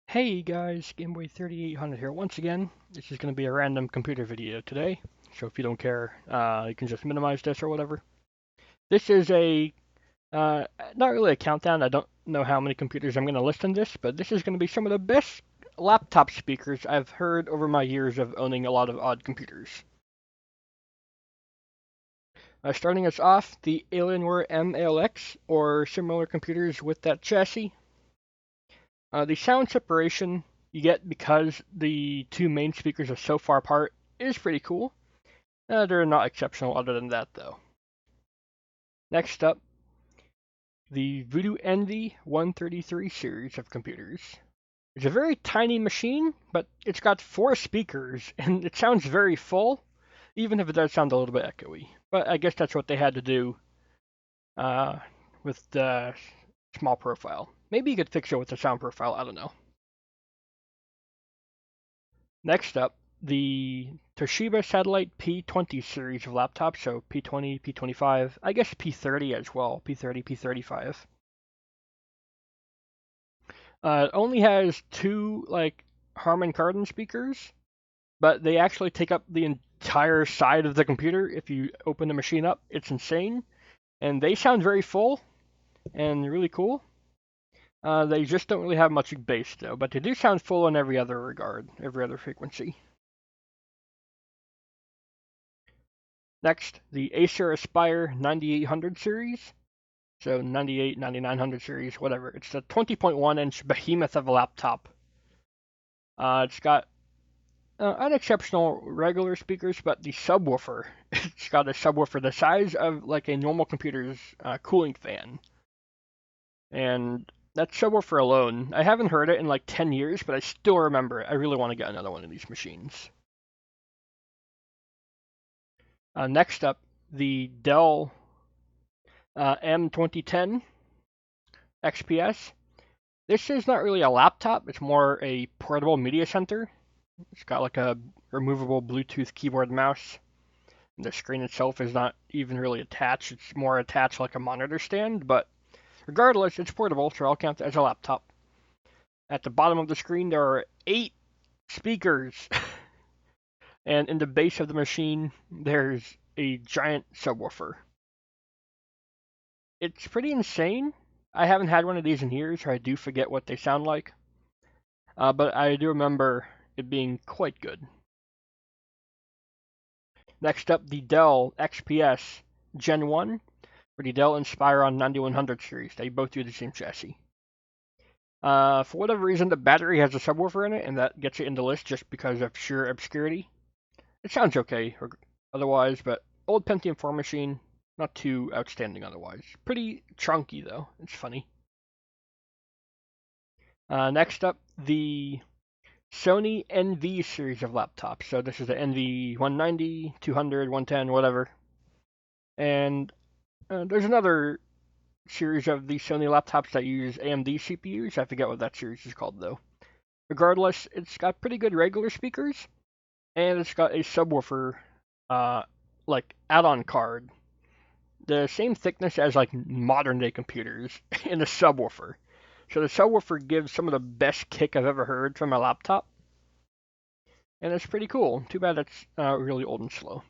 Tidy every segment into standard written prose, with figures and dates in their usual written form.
Hey guys, GameBoy3800 here once again. This is going to be a random computer video today, so if you don't care, you can just minimize this or whatever. This is uh, not really a countdown. I don't know how many computers I'm going to list on this, but this is going to be some of the best laptop speakers I've heard over my years of owning a lot of odd computers. Starting us off, the Alienware MLX, or similar computers with that chassis. The sound separation you get because the two main speakers are so far apart is pretty cool. They're not exceptional other than that, though. Next up, the Voodoo NV133 series of computers. It's a very tiny machine, but it's got 4 speakers, and it sounds very full, even if it does sound a little bit echoey. But I guess that's what they had to do uh, with the small profile. Maybe you could fix it with the sound profile, I don't know. Next up, the Toshiba Satellite P20 series of laptops, so P20, P25, I guess P30 as well, P30, P35. It only has two Harman Kardon speakers, but they actually take up the entire side of the computer if you open the machine up. It's insane, and they sound very full and really cool. They just don't really have much bass though, but they do sound full in every other regard, every other frequency. Next, the Acer Aspire 9800 series. So 98, 9900 series, whatever. It's a 20.1-inch behemoth of a laptop. It's got unexceptional regular speakers, but the subwoofer, it's got a subwoofer the size of like a normal computer's cooling fan. And that subwoofer alone, I haven't heard it in like 10 years, but I still remember it. I really want to get another one of these machines. Next up, the Dell M2010XPS. This is not really a laptop, it's more a portable media center. It's got like a removable Bluetooth keyboard and mouse. The screen itself is not even really attached, it's more attached like a monitor stand, but regardless, it's portable, so I'll count it as a laptop. At the bottom of the screen, there are 8 speakers, and in the base of the machine, there's a giant subwoofer. It's pretty insane. I haven't had one of these in years, so I do forget what they sound like. But I do remember it being quite good. Next up, the Dell XPS Gen 1 or the Dell Inspiron 9100 series. They both do the same chassis. For whatever reason, the battery has a subwoofer in it, and that gets it in the list just because of sheer obscurity. It sounds okay otherwise, but old Pentium 4 machine, not too outstanding otherwise. Pretty chunky, though. It's funny. Next up, the Sony NV series of laptops. So this is the NV 190, 200, 110, whatever. And there's another series of these Sony laptops that use AMD CPUs. I forget what that series is called though. Regardless, it's got pretty good regular speakers, and it's got a subwoofer, like add-on card, the same thickness as like modern day computers, in a subwoofer. So the subwoofer gives some of the best kick I've ever heard from a laptop, and it's pretty cool. Too bad it's really old and slow.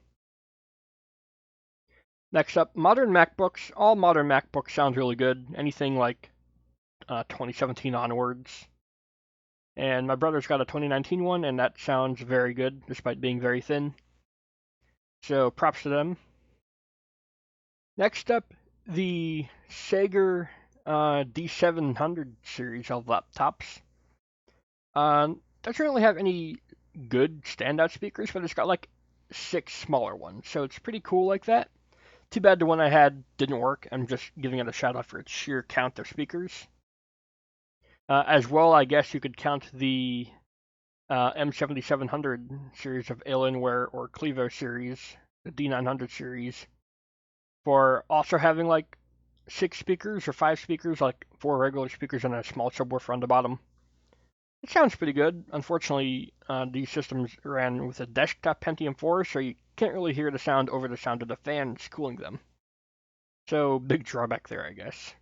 Next up, modern MacBooks. All modern MacBooks sound really good. Anything like 2017 onwards. And my brother's got a 2019 one, and that sounds very good, despite being very thin. So props to them. Next up, the Sega D700 series of laptops. Doesn't really have any good standout speakers, but it's got like 6 smaller ones, so it's pretty cool like that. Too bad the one I had didn't work. I'm just giving it a shout out for its sheer count of speakers. As well, I guess you could count the M7700 series of Alienware or Clevo series, the D900 series, for also having like 6 speakers or 5 speakers, like 4 regular speakers and a small subwoofer on the bottom. It sounds pretty good. Unfortunately, these systems ran with a desktop Pentium 4, so you can't really hear the sound over the sound of the fans cooling them. So, big drawback there, I guess.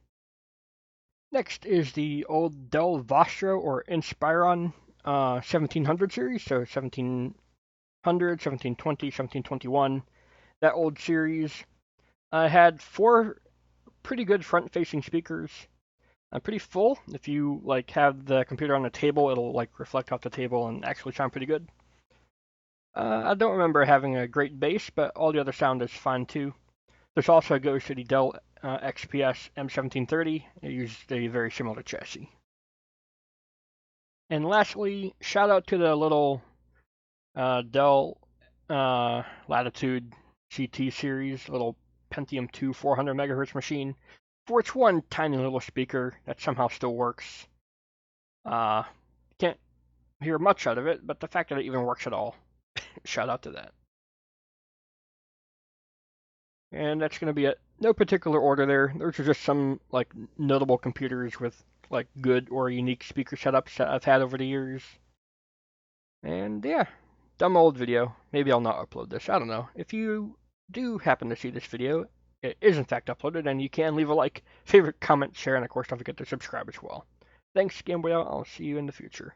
Next is the old Dell Vostro or Inspiron 1700 series, so 1700, 1720, 1721, that old series. I had 4 pretty good front-facing speakers. Pretty full. If you like have the computer on the table, it'll like reflect off the table and actually sound pretty good. I don't remember having a great bass, but all the other sound is fine too. This also goes to the Dell XPS M1730. It used a very similar chassis. And lastly, shout out to the little Dell Latitude GT series, little Pentium 2 400 megahertz machine, for its one tiny little speaker that somehow still works. Can't hear much out of it, but the fact that it even works at all, shout out to that. And that's going to be it. No particular order there. Those are just some like notable computers with like good or unique speaker setups that I've had over the years. And yeah, dumb old video. Maybe I'll not upload this. I don't know. If you do happen to see this video, it is in fact uploaded, and you can leave a like, favorite, comment, share, and of course don't forget to subscribe as well. Thanks, Game Boy Out. I'll see you in the future.